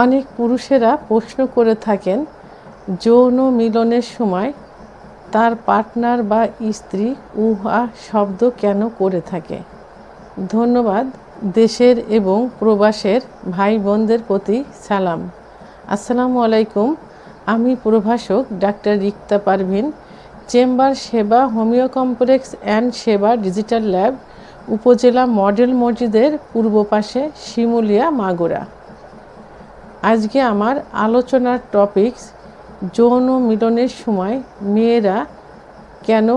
অনেক পুরুষেরা প্রশ্ন করে থাকেন যৌন মিলনের সময় তার পার্টনার বা স্ত্রী উহা শব্দ কেন করে থাকে। ধন্যবাদ। দেশের এবং প্রবাসের ভাই বোনদের প্রতি সালাম। আসসালামু আলাইকুম। আমি প্রভাষক ডাক্তার রিক্তা পারভিন, চেম্বার সেবা, হোমিও কমপ্লেক্স অ্যান্ড সেবা ডিজিটাল ল্যাব, উপজেলা মডেল মসজিদের পূর্ব পাশে, শিমুলিয়া, মাগুরা। আজকে আমার আলোচনার টপিকস যৌন মিলনের সময় মেয়েরা কেন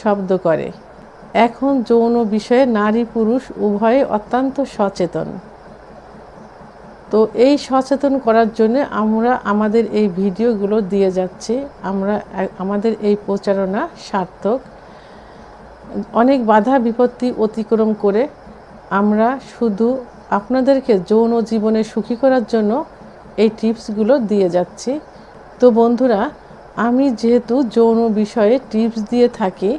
শব্দ করে। এখন যৌন বিষয়ে নারী পুরুষ উভয়ে অত্যন্ত সচেতন। তো এই সচেতন করার জন্য আমরা আমাদের এই ভিডিওগুলো দিয়ে যাচ্ছি। আমাদের এই প্রচারণা সার্থক। অনেক বাধা বিপত্তি অতিক্রম করে আমরা শুধু আপনাদেরকে যৌন জীবনে সুখী করার জন্য এই টিপসগুলো দিয়ে যাচ্ছি। তো বন্ধুরা, আমি যেহেতু যৌন বিষয়ে টিপস দিয়ে থাকি,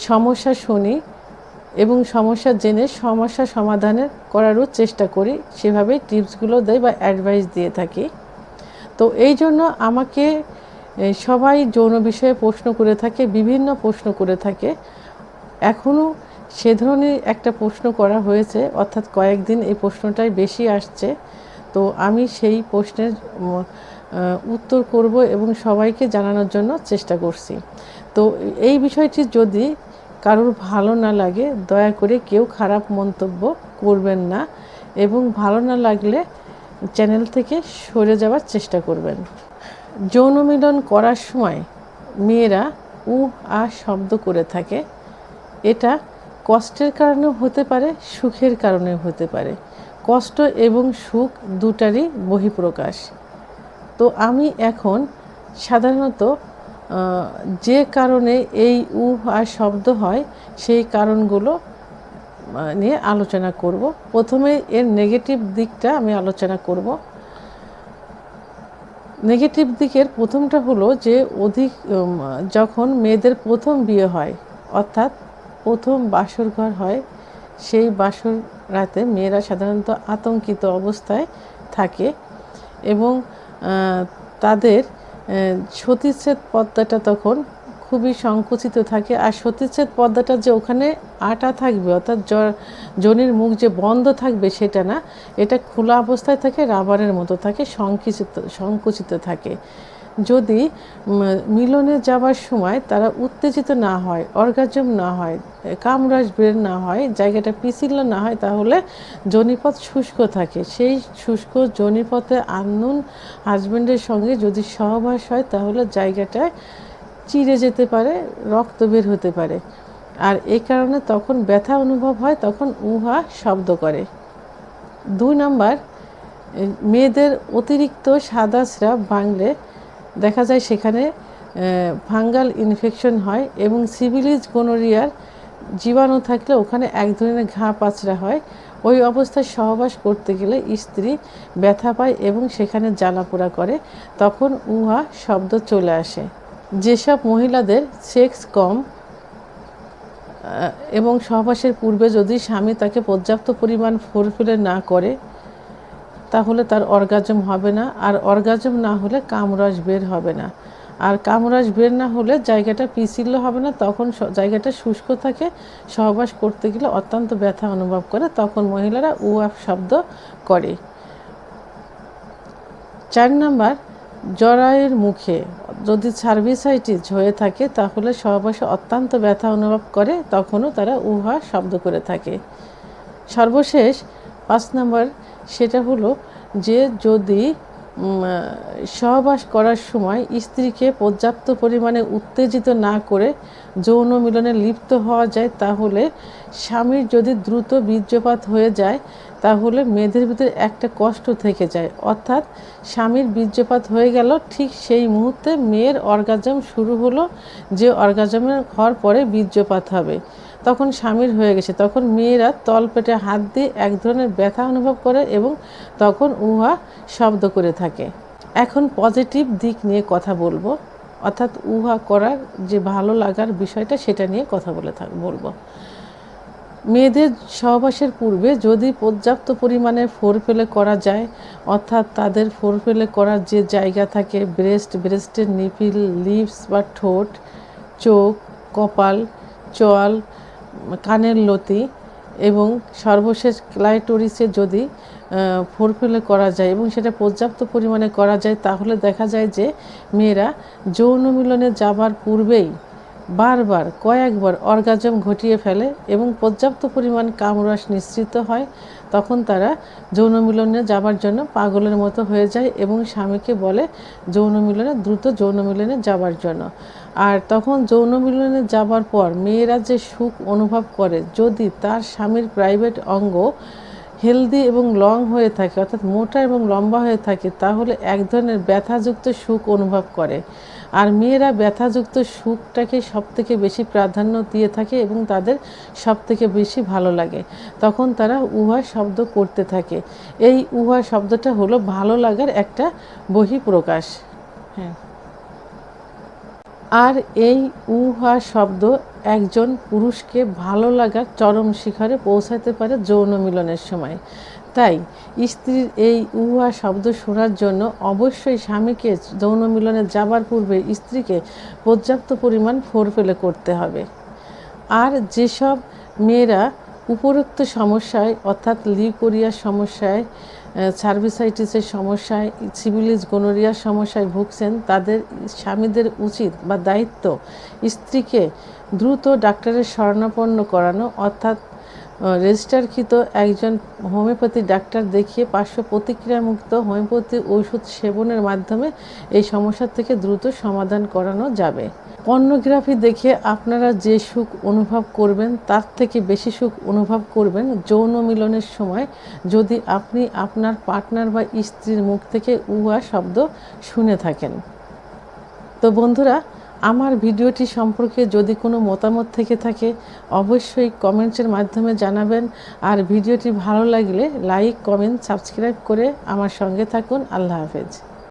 সমস্যা শুনি এবং সমস্যা জেনে সমস্যা সমাধানের করারও চেষ্টা করি, সেভাবেই টিপসগুলো দেয় বা অ্যাডভাইস দিয়ে থাকি। তো এই জন্য আমাকে সবাই যৌন বিষয়ে প্রশ্ন করে থাকে, বিভিন্ন প্রশ্ন করে থাকে। এখনও সে ধরনের একটা প্রশ্ন করা হয়েছে, অর্থাৎ কয়েকদিন এই প্রশ্নটাই বেশি আসছে। তো আমি সেই প্রশ্নের উত্তর করব এবং সবাইকে জানানোর জন্য চেষ্টা করছি। তো এই বিষয়টি যদি কারোর ভালো না লাগে, দয়া করে কেউ খারাপ মন্তব্য করবেন না এবং ভালো না লাগলে চ্যানেল থেকে সরে যাওয়ার চেষ্টা করবেন। যৌন মিলন করার সময় মেয়েরা শব্দ করে থাকে। এটা কষ্টের কারণেও হতে পারে, সুখের কারণেও হতে পারে। কষ্ট এবং সুখ দুটারই বহিঃপ্রকাশ। তো আমি এখন সাধারণত যে কারণে এই শব্দ হয় সেই কারণগুলো নিয়ে আলোচনা করব। প্রথমে এর নেগেটিভ দিকটা আমি আলোচনা করব। নেগেটিভ দিকের প্রথমটা হলো যে যখন মেয়েদের প্রথম বিয়ে হয়, অর্থাৎ প্রথম বাসর ঘর হয়, সেই বাসর রাতে মেয়েরা সাধারণত আতঙ্কিত অবস্থায় থাকে এবং তাদের সতীচ্ছেদ পর্দাটা তখন খুবই সংকুচিত থাকে। আর সতীচ্ছেদ পর্দাটা যে ওখানে আটা থাকবে, অর্থাৎ যোনির মুখ যে বন্ধ থাকবে সেটা না, এটা খোলা অবস্থায় থাকে, রাবারের মতো থাকে, সংকুচিত থাকে। যদি মিলনে যাবার সময় তারা উত্তেজিত না হয়, অর্গাজম না হয়, কামরাজ বের না হয়, জায়গাটা পিছিল না হয়, তাহলে যোনিপথ শুষ্ক থাকে। সেই শুষ্ক যোনিপথে আননোন হাজব্যান্ডের সঙ্গে যদি সহবাস হয় তাহলে জায়গাটায় চিড়ে যেতে পারে, রক্ত বের হতে পারে। আর এই কারণে তখন ব্যথা অনুভব হয়, তখন শব্দ করে। 2 নাম্বার, মেয়েদের অতিরিক্ত সাদা স্রাব ভাঙলে দেখা যায় সেখানে ফাঙ্গাল ইনফেকশন হয় এবং সিফিলিস গোনোরিয়ার জীবাণু থাকলে ওখানে এক ধরনের ঘা পাচড়া হয়। ওই অবস্থায় সহবাস করতে গেলে স্ত্রী ব্যথা পায় এবং সেখানে জ্বালাপোড়া করে, তখন শব্দ চলে আসে। যেসব মহিলাদের সেক্স কম এবং সহবাসের পূর্বে যদি স্বামী তাকে পর্যাপ্ত পরিমাণ ফোরপ্লে না করে তাহলে তার অর্গাজম হবে না, আর অর্গাজম না হলে কামরস বের হবে না, আর কামরস বের না হলে জায়গাটা পিছিল হবে না, তখন জায়গাটা শুষ্ক থাকে, সহবাস করতে গেলে অত্যন্ত ব্যথা অনুভব করে, তখন মহিলারা শব্দ করে। 4 নাম্বার, জরায়ুর মুখে যদি সার্ভিসাইটিস হয়ে থাকে তাহলে সহবাসে অত্যন্ত ব্যথা অনুভব করে, তখনও তারা শব্দ করে থাকে। সর্বশেষ 5 নাম্বার, সেটা হলো যে যদি সহবাস করার সময় স্ত্রীকে পর্যাপ্ত পরিমাণে উত্তেজিত না করে যৌন মিলনে লিপ্ত হওয়া যায়, তাহলে স্বামীর যদি দ্রুত বীর্যপাত হয়ে যায় তাহলে মেয়েদের ভিতরে একটা কষ্ট থেকে যায়, অর্থাৎ স্বামীর বীর্যপাত হয়ে গেল, ঠিক সেই মুহূর্তে মেয়ের অর্গাজম শুরু হলো, যে অর্গাজমের হওয়ার পরে বীর্যপাত হবে, তখন স্বামীর হয়ে গেছে, তখন মেয়েরা তলপেটে হাত দিয়ে এক ধরনের ব্যথা অনুভব করে এবং তখন শব্দ করে থাকে। এখন পজিটিভ দিক নিয়ে কথা বলবো, অর্থাৎ করার যে ভালো লাগার বিষয়টা সেটা নিয়ে কথা বলবো। মেয়েদের সহবাসের পূর্বে যদি পর্যাপ্ত পরিমাণে ফোরপ্লে করা যায়, অর্থাৎ তাদের ফোরপ্লে করার যে জায়গা থাকে ব্রেস্টের নিপিল, লিপস বা ঠোঁট, চোখ, কপাল, চোয়াল, কানের লতি এবং সর্বশেষ ক্লাইটোরিসে যদি ফোরপ্লে করা যায় এবং সেটা পর্যাপ্ত পরিমাণে করা যায়, তাহলে দেখা যায় যে মেয়েরা যৌন মিলনে যাবার পূর্বেই বারবার কয়েকবার অর্গাজম ঘটিয়ে ফেলে এবং পর্যাপ্ত পরিমাণ কামরস নিঃসৃত হয়। তখন তারা যৌন মিলনে যাবার জন্য পাগলের মতো হয়ে যায় এবং স্বামীকে বলে দ্রুত যৌন মিলনে যাবার জন্য। আর তখন যৌন মিলনে যাবার পর মেয়েরা যে সুখ অনুভব করে, যদি তার স্বামীর প্রাইভেট অঙ্গ হেলদি এবং লং হয়ে থাকে, অর্থাৎ মোটা এবং লম্বা হয়ে থাকে, তাহলে এক ধরনের ব্যথাযুক্ত সুখ অনুভব করে। আর মেয়েরা ব্যথাযুক্ত সুখটাকে সবথেকে বেশি প্রাধান্য দিয়ে থাকে এবং তাদের সবথেকে বেশি ভালো লাগে। তখন তারা উহা শব্দ করতে থাকে। এই উহা শব্দটা হলো ভালো লাগার একটা বহিঃপ্রকাশ। হ্যাঁ, আর এই উহা শব্দ একজন পুরুষকে ভালো লাগার চরম শিখরে পৌঁছাতে পারে যৌন মিলনের সময়। তাই স্ত্রীর এই উহা শব্দ শোনার জন্য অবশ্যই স্বামীকে যৌন মিলনে যাবার পূর্বে স্ত্রীকে পর্যাপ্ত পরিমাণ ফোরপ্লে করতে হবে। আর যেসব মেয়েরা উপরোক্ত সমস্যায়, অর্থাৎ লিউকোরিয়ার সমস্যায়, সার্ভিসাইটিসের সমস্যায়, সিফিলিস গনোরিয়ার সমস্যায় ভুগছেন, তাদের স্বামীদের উচিত বা দায়িত্ব স্ত্রীকে দ্রুত ডাক্তারের শরণাপন্ন করানো, অর্থাৎ রেজিস্টারকৃত একজন হোমিওপ্যাথি ডাক্তার দেখিয়ে পার্শ্ব প্রতিক্রিয়ামুক্ত হোমিওপ্যাথি ওষুধ সেবনের মাধ্যমে এই সমস্যার থেকে দ্রুত সমাধান করানো যাবে। পর্নোগ্রাফি দেখে আপনারা যে সুখ অনুভব করবেন, তার থেকে বেশি সুখ অনুভব করবেন যৌন মিলনের সময় যদি আপনি আপনার পার্টনার বা স্ত্রীর মুখ থেকে উহা শব্দ শুনে থাকেন। তো বন্ধুরা, আমার ভিডিওটি সম্পর্কে যদি কোনো মতামত থেকে থাকে অবশ্যই কমেন্টসের মাধ্যমে জানাবেন। আর ভিডিওটি ভালো লাগলে লাইক, কমেন্ট, সাবস্ক্রাইব করে আমার সঙ্গে থাকুন। আল্লাহ হাফেজ।